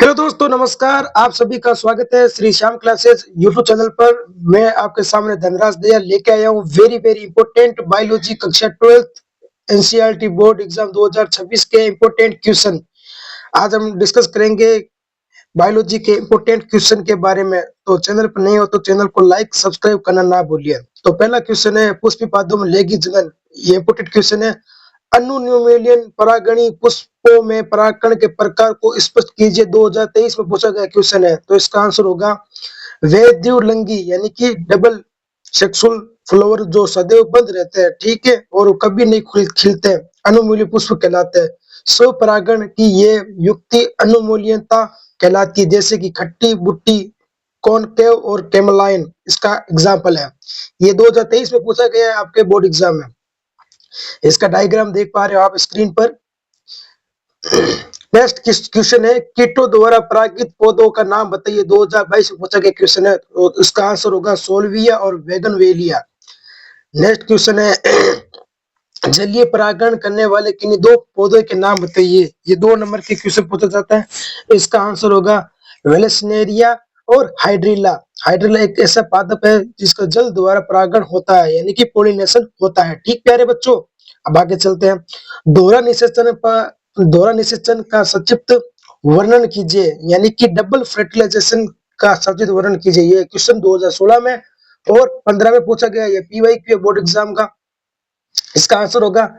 Hello दोस्तों, नमस्कार। आप सभी का स्वागत है Shri Shyam classes YouTube channel पर। मैं आपके सामने धनराज दयाल लेके आया हूँ वेरी वेरी इंपॉर्टेंट बायोलॉजी कक्षा 12th एनसीईआरटी बोर्ड एग्जाम 2026 के इंपॉर्टेंट क्वेश्चन। आज हम डिस्कस करेंगे बायोलॉजी के इंपॉर्टेंट क्वेश्चन के बारे में। तो चैनल पर नए हो तो चैनल को लाइक सब्सक्राइब करना ना भूलिए। तो पहला क्वेश्चन है, पुष्पी पादों में लेगी जगन। ये इंपॉर्टेंट क्वेश्चन है। अनुन्यूमेलियन परागणी पुष्पों में परागकण के प्रकार को स्पष्ट कीजिए। 2023 में पूछा गया क्वेश्चन है। तो इसका आंसर होगा वैद्युलंगी यानी कि डबल सेक्सुअल फ्लावर जो सदैव बंद रहते हैं, ठीक है, और वो कभी नहीं खिलते हैं, अनुमूल्य पुष्प कहलाते हैं। स्वपरागण की ये युक्ति अनुमूल्यता कहलाती है, जैसे कि खट्टी बुट्टी, कॉनकेव और कैमलाइन इसका एग्जाम्पल है। ये 2023 में पूछा गया है आपके बोर्ड एग्जाम में। इसका डायग्राम देख पा रहे हो आप स्क्रीन पर। नेक्स्ट क्वेश्चन है, कीटों द्वारा परागित पौधों का नाम बताइए। 2022 में पूछा गया क्वेश्चन है। तो इसका आंसर होगा सोल्विया और वेगनवेलिया। नेक्स्ट क्वेश्चन है, जलीय परागण करने वाले किन्हीं दो पौधों के नाम बताइए। ये 2 नंबर के क्वेश्चन पूछा जाता है। इसका आंसर होगा वेलेस्नेरिया और हाइड्रिला। हाइड्रिला एक ऐसा पादप है जिसका जल द्वारा परागण होता है, यानी कि पोलिनेशन होता है। ठीक प्यारे बच्चों, अब आगे चलते हैं। दोहरा निषेचन का संक्षिप्त वर्णन कीजिए, यानी कि डबल फर्टिलाइजेशन का संक्षिप्त वर्णन कीजिए। ये क्वेश्चन 2016 में और 15 में पूछा गया। ये पीवाईक्यू बोर्ड एग्जाम का। इसका आंसर होगा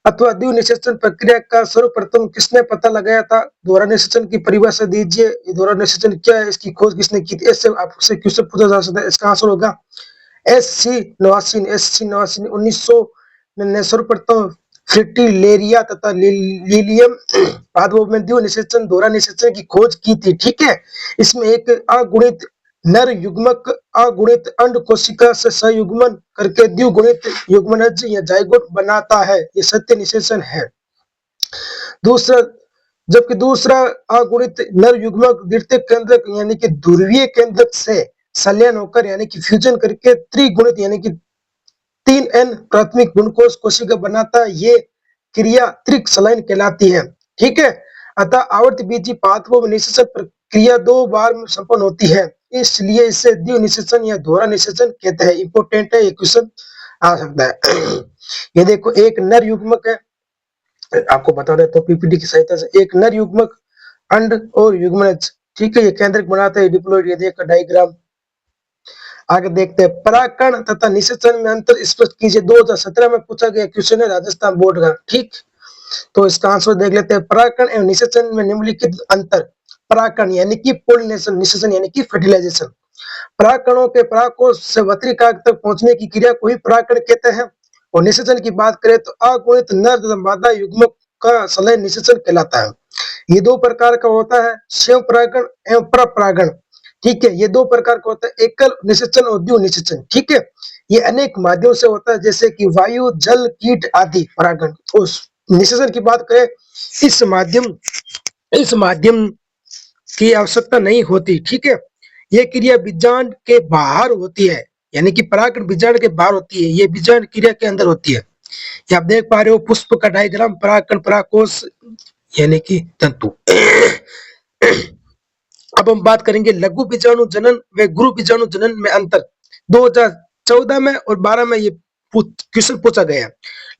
अथवा द्वि निषेचन प्रक्रिया का सर्वप्रथम किसने पता लगाया था। दोहरा निषेचन की परिभाषा दीजिए। दोहरा निषेचन क्या है, इसकी खोज किसने की थी। ऐसे आपसे क्वेश्चन पूछा जा सकता है। इसका आंसर होगा एस.सी. नवासी ने 1900 में सर्वप्रथम फ्रिटिलेरिया तथा लिलियम पादपों में द्वि निषेचन दोहरा निषेचन की खोज की थी। ठीक है, इसमें एक अगुणित नर युग्मक अगुणित अंड कोशिका से संयुग्मन करके द्विगुणित युग्मनज या जाइगोट बनाता है। ये सत्य निषेचन है। दूसरा, जबकि दूसरा अगुणित नर युग्मक द्वितीय केंद्रक यानी कि ध्रुवीय केंद्रक से संलयन होकर यानी कि फ्यूजन करके त्रिगुणित यानी कि 3n प्राथमिक गुणकोश कोशिका बनाता है। ये क्रिया त्रिक संलयन कहलाती है। ठीक है, अतः आवर्तबीजी पादपों में निषेचन प्रक्रिया 2 बार में संपन्न होती है, इसलिए इसे द्वि निषेचन या दोहरा निषेचन कहते हैं। इंपोर्टेंट है, ये क्वेश्चन आ सकता है। ये देखो, एक नर युग्मक है, आपको बता दें तो पीपीटी की सहायता से। एक नर युग्मक अंड और युग्मनज, ठीक है, ये केंद्रक बनाता है डिप्लॉइड। ये देखो डायग्राम। आगे देखते हैं, परागकण तथा निषेचन में अंतर स्पष्ट कीजिए। 2017 में पूछा गया क्वेश्चन है राजस्थान बोर्ड का। ठीक, तो इसका आंसर देख लेते हैं। परागकण एवं निषेचन में निम्नलिखित अंतर। परागकण यानी कि पोलिनेशन, निषेचन यानी कि फर्टिलाइजेशन। परागकणों के परागकोश से वक्रिकाक तक पहुंचने की क्रिया को ही परागकण कहते हैं। और निषेचन की बात करें तो अगुणित नर तथा मादा युग्मक का संलयन निषेचन कहलाता है। ये 2 प्रकार का होता है, स्वयं परागण एवं परपरागण। ठीक है, ये 2 प्रकार का होता है, एकल निषेचन और द्वि निषेचन। ठीक है, ये अनेक माध्यमों से होता है, जैसे कि वायु, जल, कीट आदि परागण। उस निषेचन की बात करें, इस माध्यम की आवश्यकता नहीं होती। ठीक है, ये क्रिया बीजांड के बाहर होती है, यानी कि परागण बीजांड के बाहर होती है, ये बीजांड क्रिया के अंदर होती है। ये आप देख पा रहे हो पुष्प का डायग्राम। परागकण, परागकोश यानी कि तंतु। अब हम बात करेंगे लघु बीजाणु जनन व गुरु बीजाणु जनन में अंतर। 2014 में और 12 में ये क्वेश्चन पूछा गया है।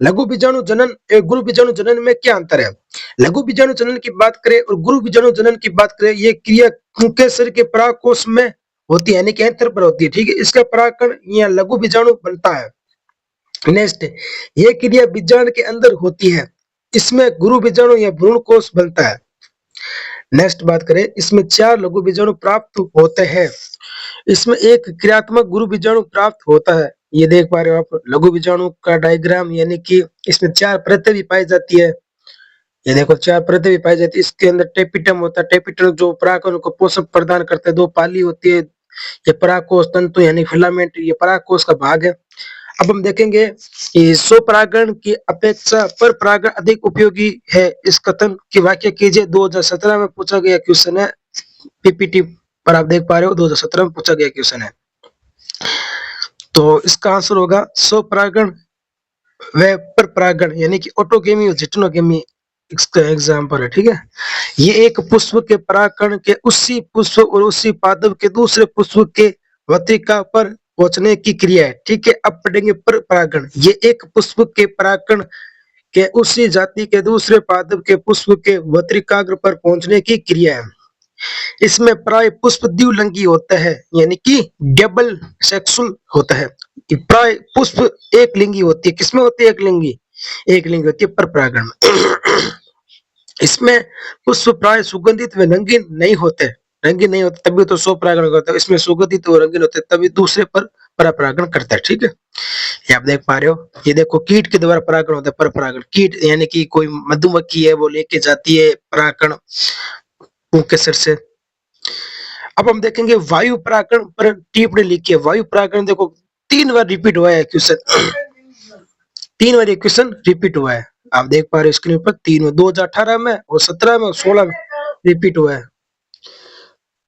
लघु बीजाणु जनन एवं गुरु बीजाणु जनन में क्या अंतर है। लघु बीजाणु जनन की बात करें और गुरु बीजाणु जनन की बात करें, ये क्रिया उनके शरीर के परागकोश में होती है, यानी कि एंथर पर होती है। ठीक है, इसका परागकण या लघु बीजाणु बनता है। नेक्स्ट, ये क्रिया बीजांड के अंदर होती है, इसमें गुरु बीजाणु या भ्रूण कोश बनता है। नेक्स्ट बात करें, इसमें 4 लघु बीजाणु प्राप्त होते हैं, इसमें एक क्रियात्मक गुरु बीजाणु प्राप्त होता है। ये देख पा रहे हो आप लघु बीजाणु का डायग्राम, यानी कि इसमें 4 परतें भी पाई जाती है। ये देखो 4 परतें भी पाई जाती है। इसके अंदर टेपिटम होता है, टेपिटम जो परागकण को पोषक प्रदान करता है। 2 पाली होती है, ये परागकोश तंतु यानी फिलामेंट, ये परागकोश का भाग है। अब हम देखेंगे कि स्वपरागण की अपेक्षा पर परागण अधिक उपयोगी है, इस कथन की व्याख्या कीजिए। 2017 में पूछा गया क्वेश्चन है, पीपीटी पर आप देख पा रहे हो 2017 में पूछा गया क्वेश्चन है। तो इसका आंसर होगा स्वपरागण व परपरागण, यानी कि ऑटोगेमी और जिटनोगेमी इसका एग्जाम्पल है, ठीक है। ये एक पुष्प के परागकण के उसी पुष्प और उसी पादप के दूसरे पुष्प के वतिका पर पहुंचने की क्रिया है, ठीक है। अब पढ़ेंगे पर परागण। ये एक पुष्प के परागकण के उसी जाति के दूसरे पादप के पुष्प के वत्रिकाग्र पर पहुंचने की क्रिया है। इसमें प्राय पुष्प द्विलिंगी होता है, यानी कि डबल सेक्सुअल होता है। प्राय पुष्प एक लिंगी होती है। किसमें होती है एक लिंगी? एक लिंगी होती है पर परागण में। इसमें पुष्प प्राय सुगंधित व रंगीन नहीं होते। रंगीन नहीं होते तभी तो सौ परागण होता है। इसमें सुगंधित और रंगीन होते तभी दूसरे पर परागण करता है, ठीक है। ये आप देख पा रहे हो। ये देखो कीट के द्वारा परागण होता है पर परागण। कीट यानी कि कोई मधुमक्खी है, वो लेके जाती है परागण के सिर से। अब हम देखेंगे वायु परागण पर टिप्पणी लिखी है। वायु परागण देखो 3 बार रिपीट हुआ है क्वेश्चन। 3 बार ये क्वेश्चन रिपीट हुआ है। आप देख पा रहे हो स्क्रीन पर 3 2018 में और 17 में और 16 में रिपीट हुआ है।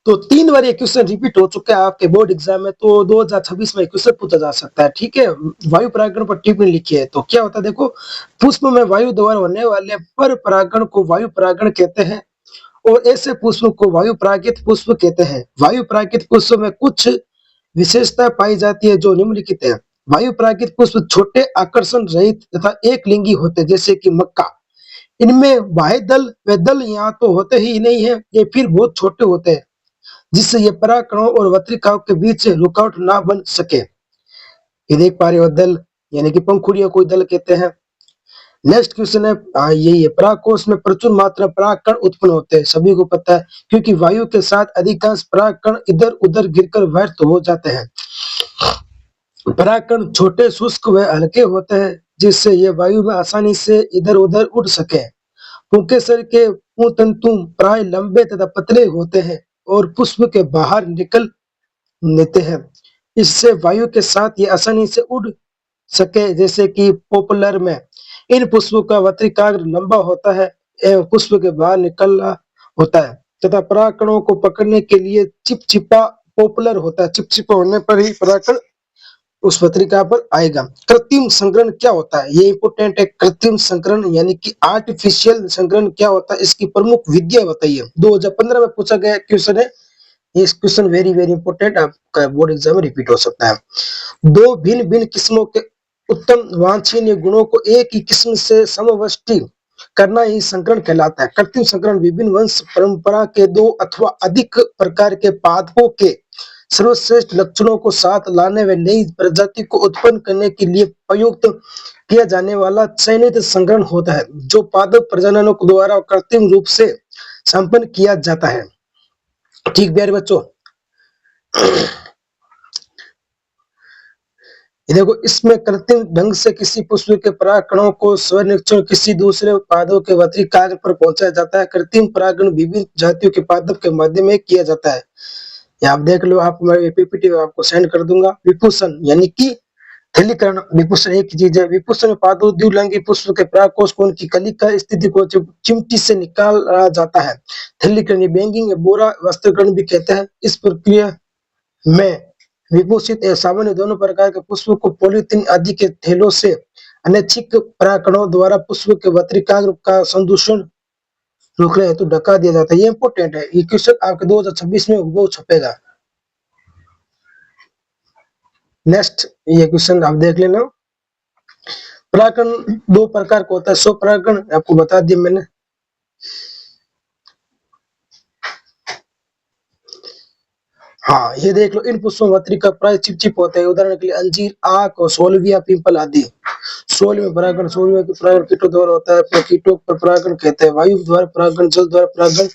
तो 3 बार ये क्वेश्चन रिपीट हो चुका है आपके बोर्ड एग्जाम में। तो 2026 में क्वेश्चन पूछा जा सकता है, ठीक है। वायु परागण पर टिप्पणी लिखी है। तो क्या होता है देखो, पुष्प में वायु द्वारा होने वाले पर परागण को वायु परागण कहते हैं और ऐसे पुष्प को वायु परागित पुष्प कहते हैं। वायु परागित पुष्प में कुछ विशेषता पाई जाती है जो निम्नलिखित है। वायु परागित पुष्प छोटे, आकर्षण रहित तथा एक लिंगी होते, जैसे कि मक्का। इनमें बाह्य दल व दल यहाँ तो होते ही नहीं है, ये फिर बहुत छोटे होते हैं, जिससे ये परागकणों और वत्रिकाओं के बीच रुकावट ना बन सके। ये देख पा रहे हो दल, यानी कि पंखुड़ियों को दल कहते हैं। नेक्स्ट क्वेश्चन है यही है, परागकोश में प्रचुर मात्रा परागकण उत्पन्न होते हैं, सभी को पता है, क्योंकि वायु के साथ अधिकांश परागकण इधर उधर गिरकर व्यर्थ हो जाते हैं। परागकण छोटे, शुष्क व हल्के होते हैं, जिससे ये वायु में आसानी से इधर उधर उड़ सके। पुंकेसर के पुंतंतु प्राय लंबे तथा पतले होते हैं और पुष्प के बाहर निकल लेते हैं। इससे वायु के साथ ये आसानी से उड़ सके, जैसे कि पॉपुलर में इन पुष्पों का वत्रिकाग्र लंबा होता है एवं पुष्प के बाहर निकलना होता है तथा परागकणों को पकड़ने के लिए चिपचिपा पॉपुलर होता है। चिपचिपा होने पर ही परागकण उस पत्रिका पर आएगा। कृत्रिम संकरण क्या होता है? ये इंपोर्टेंट है। कृत्रिम संकरण यानी कि आर्टिफिशियल संकरण क्या होता है, इसकी प्रमुख विधियां बताइए। 2015 में पूछा गया क्वेश्चन है। ये क्वेश्चन वेरी वेरी इंपोर्टेंट, आपका बोर्ड एग्जाम में रिपीट हो सकता है। दो भिन्न भिन्न किस्मों के उत्तम वांछनीय गुणों को एक ही किस्म से समवष्टि करना ही संकरण कहलाता है। कृत्रिम संकरण विभिन्न वंश परंपरा के दो अथवा अधिक प्रकार के पादपों के सर्वश्रेष्ठ लक्षणों को साथ लाने व नई प्रजाति को उत्पन्न करने के लिए प्रयुक्त किया जाने वाला चयनित संकरण होता है, जो पादप प्रजननों द्वारा कृत्रिम रूप से संपन्न किया जाता है। ठीक प्यारे बच्चों, देखो इसमें कृत्रिम ढंग से किसी पुष्प के परागकणों को स्वनिरीक्षण किसी दूसरे पादों के वत्रिकाग्र पर पहुंचाया जाता है। कृत्रिम परागण विभिन्न जातियों के पादप के माध्यम में किया जाता है। आप देख लो, आप पीपीटी आपको सेंड कर दूंगा। विपुषण यानी कि थैलीकरण। विपुषण एक चीज है। विपुषण में पादप द्विलिंगी पुष्प के परागकोश को उनकी कलिका स्थिति को चिमटी से निकाला जाता है। थैलीकरण बैंगिंग बोरा वस्त्रीकरण भी कहते हैं। इस प्रक्रिया में विभूषित एवं सामान्य दोनों प्रकार के पुष्प को पॉलीथीन आदि के थैलों से अनैच्छिक परागकणों द्वारा पुष्प के वत्रिकाग्र का संदूषण रोकने हेतु ढका दिया जाता है। ये इंपोर्टेंट है। ये क्वेश्चन आपके 2026 में वो छपेगा। नेक्स्ट ये क्वेश्चन आप देख लेना। परागकण दो प्रकार का होता है। स्व परागकण आपको बता दिया मैंने। हाँ ये देख लो, इन पुष्पों में वत्रिका प्राय चिपचिप होते हैं। उदाहरण के लिए अंजीर, आक और सोलविया, पीपल आदि। सोल में परागण, सोलविया की परागण कीटों द्वारा होता है। अपने कीटों पर परागण कहते हैं। वायु द्वारा परागण, जल द्वारा परागण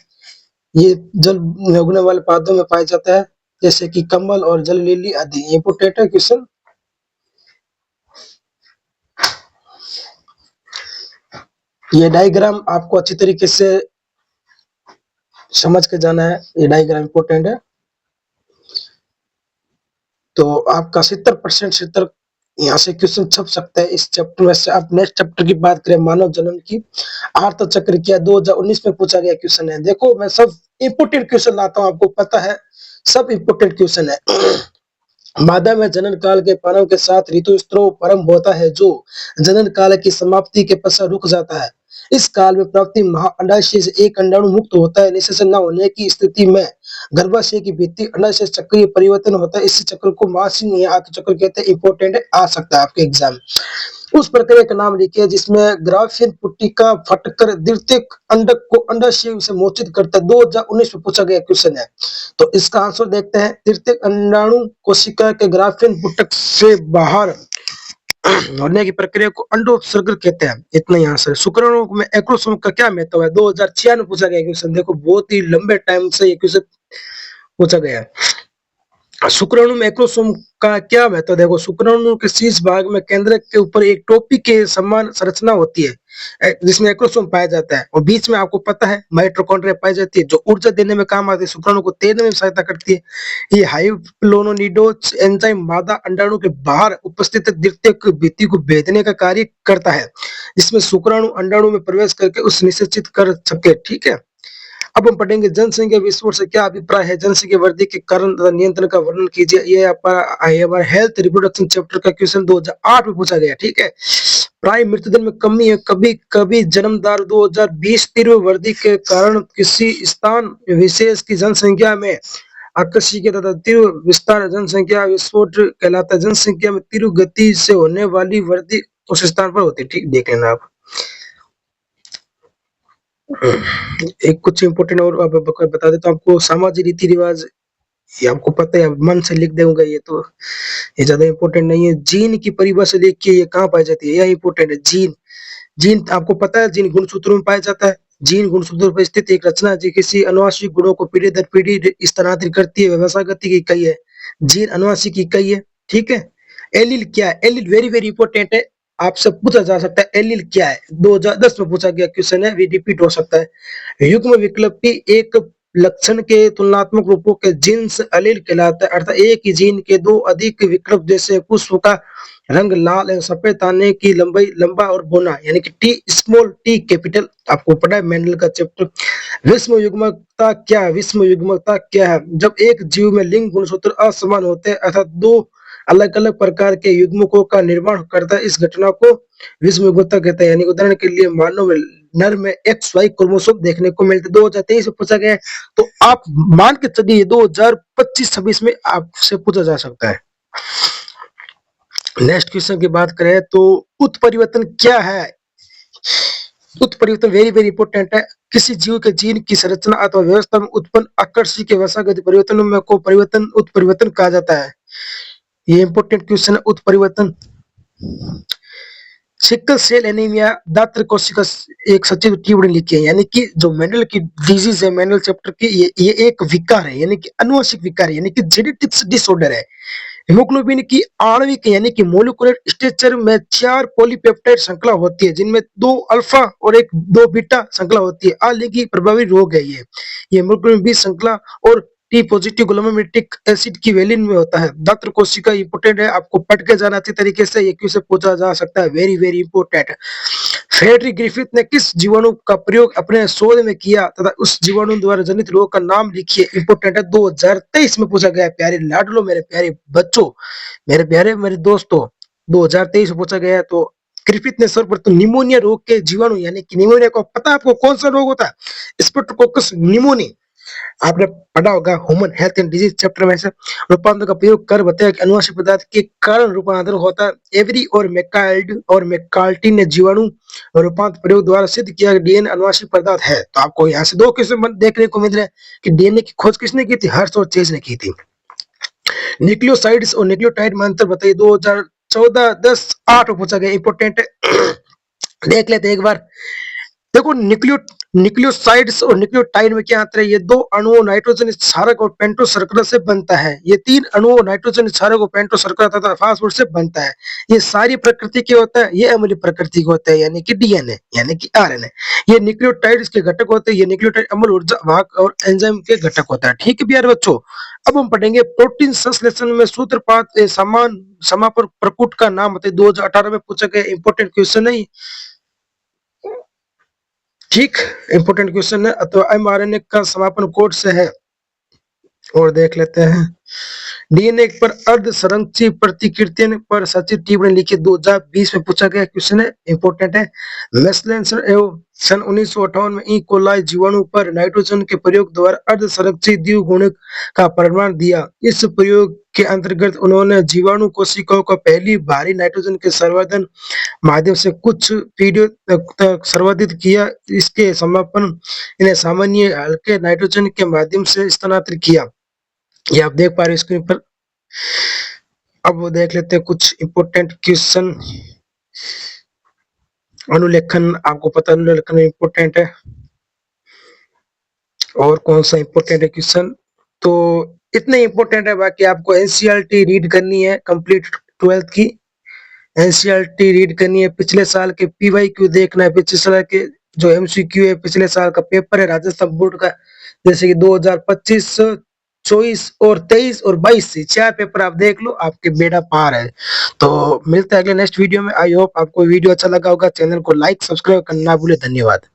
ये जल में उगने वाले पौधों में पाया जाता है, जैसे कि कमल और जल लिली आदि। इंपोर्टेंट है क्वेश्चन। ये डायग्राम आपको अच्छी तरीके से समझ के जाना है। ये डायग्राम इंपोर्टेंट है। तो आपका 70% यहाँ से क्वेश्चन छप सकता है इस चैप्टर में से। आप नेक्स्ट चैप्टर की बात करें, मानव जनन की, आर्त चक्र क्या 2019 में पूछा गया क्वेश्चन है। देखो मैं सब इंपोर्टेंट क्वेश्चन लाता हूँ, आपको पता है सब इंपोर्टेंट क्वेश्चन है। मादा में जनन काल के प्रारंभ के साथ ऋतुस्राव प्रारंभ होता है, जो जनन काल की समाप्ति के पश्चात रुक जाता है। इस काल में प्राप्ति महाअंडाशय से एक अंडाणु मुक्त होता है। निषेचन न होने की स्थिति में गर्भाशय की भित्ति अंडाशय चक्रीय परिवर्तन होता है। इस चक्र को मासिंग या आत्म चक्र कहते हैं। इंपॉर्टेंट आ सकता है आपके एग्जाम। उस प्रक्रिया का नाम लिखिए जिसमें ग्राफियन पुट्टिका फटकर द्वितीयक अंडक को अंडाशय से मोचित करता है। 2019 में पूछा गया क्वेश्चन है। तो इसका आंसर देखते हैं। तृतीयक अंडाणु कोशिका के ग्राफियन पुटक से बाहर होने की प्रक्रिया को अंडोत्सर्ग कहते हैं। इतना ही आंसर है। शुक्राणु में एक्रोसोम का क्या महत्व है? 2006 में पूछा गया क्वेश्चन। देखो बहुत ही लंबे टाइम से ये क्वेश्चन पूछा गया है। शुक्राणु में एक्रोसोम का क्या महत्व? देखो शुक्राणु के शीर्ष भाग में केंद्रक के ऊपर एक टोपी के समान संरचना होती है जिसमें एक्रोसोम पाया जाता है और बीच में आपको पता है माइटोकॉन्ड्रिया पाई जाती है जो ऊर्जा देने में काम आती है। शुक्राणु को तैरने में सहायता करती है। ये हाइप्लोनिडोज एंजाइम मादा अंडाणु के बाहर उपस्थित द्वितीयक भित्ति को भेदने का कार्य करता है जिसमें शुक्राणु अंडाणु में प्रवेश करके उस निषेचित कर सके। ठीक है। अब हम पढ़ेंगे जनसंख्या विस्फोट से क्या अभिप्राय है? जनसंख्या वृद्धि के कारण तथा नियंत्रण का वर्णन कीजिए। ये हमारा हेल्थ रिप्रोडक्शन चैप्टर का क्वेश्चन 2008 में पूछा गया। ठीक है। प्राय मृत्युदर में कमी है। कभी कभी जन्मदर 2020 तीव्र वृद्धि के कारण किसी स्थान विशेष की जनसंख्या में आकस्मिक तथा तीव्र विस्तार जनसंख्या विस्फोट कहलाता है। जनसंख्या में तीव्र गति से होने वाली वृद्धि उस स्थान पर होती है। ठीक, देख लेना आप। एक कुछ इंपोर्टेंट और बता देता हूं आपको। सामाजिक रीति रिवाज ये आपको पता है, मन से लिख दूंगा ये तो ये ज्यादा इंपॉर्टेंट नहीं है। जीन की परिभाषा लिखिए। ये कहाँ पाई जाती है? यह इंपॉर्टेंट है। जीन जीन आपको पता है जीन गुणसूत्रों में पाया जाता है। जीन गुणसूत्रों पर स्थित एक रचना है जो किसी अनुवांशिक गुणों को पीढ़ी दर पीढ़ी स्थानांतरित करती है। व्यवसायगति की इकाई है। जीन अनुवांशिक इकाई है। ठीक है। एलील क्या है? एलील वेरी वेरी इंपॉर्टेंट है। आपसे पूछा जा सकता है एलील क्या है। 2010 में पूछा गया क्वेश्चन है। रिपीट हो सकता है। युग्म विकल्प की एक लक्षण के तुलनात्मक रूपों के जीन्स एलील कहलाता है। अर्थात एक ही जीन के दो अधिक विकल्प जैसे पुष्प का रंग लाल एवं सफेद ताने की लंबाई लंबा और बोना यानी कि टी स्मॉल टी कैपिटल आपको पढ़ा है मेंडल का चैप्टर। विषम युग्मकता क्या है? विषम युग्मकता क्या है? जब एक जीव में लिंग गुणसूत्र असमान होते हैं अर्थात दो अलग अलग प्रकार के युग्मकों का निर्माण करता है। इस घटना को विषम युग्मकता कहते हैं। यानी उदाहरण के लिए मानव नर में XY क्रोमोसोम देखने को मिलते। 2023 में पूछा गया है तो आप मान के चलिए 2025-26 में आपसे पूछा जा सकता है। नेक्स्ट क्वेश्चन की बात करें तो उत्परिवर्तन क्या है? उत्परिवर्तन वेरी वेरी इंपॉर्टेंट है। किसी जीव के जीन की संरचना अथवा व्यवस्था में उत्पन्न आकस्मिक के वसागत परिवर्तन में को परिवर्तन उत्परिवर्तन कहा जाता है। ये इंपॉर्टेंट क्वेश्चन है। उत्परिवर्तन सिकल सेल एनीमिया दात्र कोशिका एक सचिव टिप्पणी लिखी है। यानी कि जो मेंडल की डिजीज है मेंडल चैप्टर की ये एक विकार है यानी कि अनुवांशिक विकार है यानी कि जेनेटिक्स डिसऑर्डर है। हीमोग्लोबिन की आणविक यानी कि मोलिकुलर स्ट्रक्चर में 4 पॉलीपेप्टाइड श्रृंखला होती है जिनमें 2 अल्फा और 2 बीटा श्रृंखला होती है। अलिंगी प्रभावी रोग है ये हीमोग्लोबिन बी श्रृंखला और टी पॉजिटिव ग्लूटामिक एसिड की वेलिन में होता है। दात्र कोशिका इंपोर्टेंट है। आपको पढ़ के जाना अच्छी तरीके से। ये क्वेश्चन पूछा जा सकता है। Very very important. Frederick Griffith ने किस जीवाणु का प्रयोग अपने शोध में किया तथा उस जीवाणु द्वारा जनित रोग का नाम लिखिए। इंपोर्टेंट है। 2023 में पूछा गया। प्यारे लाडलो मेरे प्यारे बच्चों मेरे प्यारे मेरे दोस्तों 2023 में पूछा गया। तो ग्रिफिथ ने सर्वप्रथम निमोनिया रोग के जीवाणु यानी कि निमोनिया को पता है आपको कौन सा रोग होता है? स्ट्रेप्टोकोकस निमोनिया आपने पढ़ा होगा human health and disease chapter में से। रूपांतर का प्रयोग कर बताया कि अनुवांशिक पदार्थ के कारण रूपांतर होता है। एवरी और मैकाल्टी ने जीवाणु रूपांतर प्रयोग द्वारा सिद्ध किया कि डीएनए अनुवांशिक पदार्थ है। तो आपको यहाँ से 2 क्वेश्चन देखने को मिल रहे हैं कि डीएनए की खोज किसने की थी? हर्ष और चेज ने की थी। न्यूक्लियोसाइड्स और न्यूक्लियोटाइड में अंतर बताइए। 2014 10 8 में पूछा गया। इंपोर्टेंट है। देख लेते एक बार। देखो न्यूक्लियोसाइड्स और न्यूक्लियोटाइड में क्या अंतर है? ये 2 अणुओं नाइट्रोजन क्षारक और पेंटोस शर्करा से बनता है। ये 3 अणुओं नाइट्रोजन क्षारक और पेंटोस शर्करा तथा फास्फोरस से बनता है। ये सारी प्रकृति के होता है। ये अम्लीय प्रकृति के होता है यानी कि डीएनए यानी कि आरएनए। ये न्यूक्लियोटाइड्स के घटक होते हैं। ये न्यूक्लियोटाइड अम्ल ऊर्जा वाहक और एंजाइम के घटक होता है। ठीक है प्यारे बच्चों। अब हम पढ़ेंगे प्रोटीन संश्लेषण में सूत्रपात समान समापर प्रकुट का नाम बताइए। 2018 में पूछा गया इंपोर्टेंट क्वेश्चन है। ठीक इंपोर्टेंट क्वेश्चन है। तो एमआरएनए का समापन कोड से है और देख लेते हैं। डीएनए पर अर्ध संरक्षित प्रतिकृतियों पर सचिव टीम ने लिखित 2020 में पूछा गया क्वेश्चन है, इंपोर्टेंट है। मेस्लेंसर एवं सन 1958 में ई कोलाई जीवाणु पर नाइट्रोजन के प्रयोग द्वारा अर्ध संरक्षित द्विगुणित का प्रमाण दिया। इस प्रयोग के अंतर्गत उन्होंने जीवाणु कोशिकाओं को पहली भारी नाइट्रोजन के संवर्धन माध्यम से कुछ पीढ़ियों तक संवर्धित किया। इसके समापन इन्हें सामान्य हल्के नाइट्रोजन के माध्यम से स्थानांतरित किया। ये आप देख पा रहे हैं स्क्रीन पर। अब वो देख लेते हैं कुछ इंपोर्टेंट क्वेश्चन। अनुलेखन, आपको पता है अनुलेखन इंपोर्टेंट है। और कौन सा इंपोर्टेंट है क्वेश्चन, तो इतने इंपोर्टेंट है। बाकी आपको एनसीईआरटी रीड करनी है कंप्लीट 12th की। एनसीईआरटी रीड करनी है, पिछले साल के पीवाईक्यू देखना है, पिछले साल के जो एमसीक्यू है, पिछले साल का पेपर है राजस्थान बोर्ड का, जैसे कि 2025, 24 और 23 और 22 से 4 पेपर आप देख लो, आपके बेड़ा पार है। तो मिलते हैं अगले नेक्स्ट वीडियो में। आई होप आपको वीडियो अच्छा लगा होगा। चैनल को लाइक सब्सक्राइब करना ना भूले। धन्यवाद।